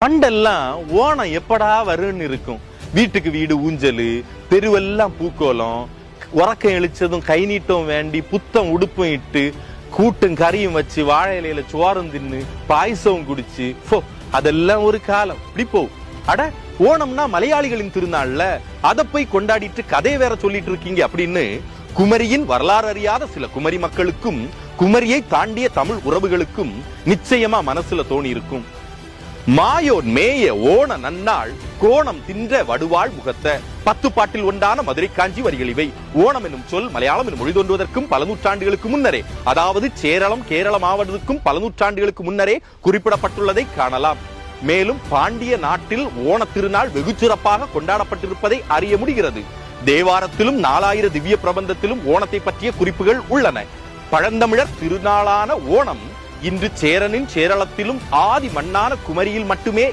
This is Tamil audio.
பண்டெல்லாம் ஓணம் எப்படா வரும்னு இருக்கும். வீட்டுக்கு வீடு ஊஞ்சலு, தெருவெல்லாம் பூக்கோலம், உறக்கம் எழுச்சதும் கை நீட்டம் வேண்டி புத்தம் உடுப்பும் இட்டு கூட்டும் கறியும் வச்சு வாழை இலையில சோறும் தின்னு பாயசம் குடிச்சு அதெல்லாம் ஒரு காலம். இப்படி போ. அட, ஓணம்னா மலையாளிகளின் திருநாள்ல அதை போய் கொண்டாடிட்டு கதையை வேற சொல்லிட்டு இருக்கீங்க அப்படின்னு குமரியின் வரலாறு அறியாத சில குமரி மக்களுக்கும் குமரியை தாண்டிய தமிழ் உறவுகளுக்கும் நிச்சயமா மனசுல தோணி இருக்கும். மாயோன் மேய ஓண நன்னாள் கோணம் தின்ற வடுவாள் முகத்த 10 பாட்டில் ஒன்றான மதுரை காஞ்சி வரிகள் இவை. ஓணம் என்னும் சொல் மலையாளம் என்னும் மொழி தோன்றுவதற்கும் பல நூற்றாண்டுகளுக்கு முன்னரே, அதாவது சேரளம் கேரளம் ஆவதற்கும் பல நூற்றாண்டுகளுக்கு முன்னரே குறிப்பிடப்பட்டுள்ளதை காணலாம். மேலும் பாண்டிய நாட்டில் ஓண திருநாள் வெகு சிறப்பாக கொண்டாடப்பட்டிருப்பதை அறிய முடிகிறது. தேவாரத்திலும் 4000 திவ்ய பிரபந்தத்திலும் ஓணத்தை பற்றிய குறிப்புகள் உள்ளன. பழந்தமிழர் திருநாளான ஓணம் இன்று சேரனின் சேரளத்திலும் ஆதி மண்ணான குமரியில் மட்டுமே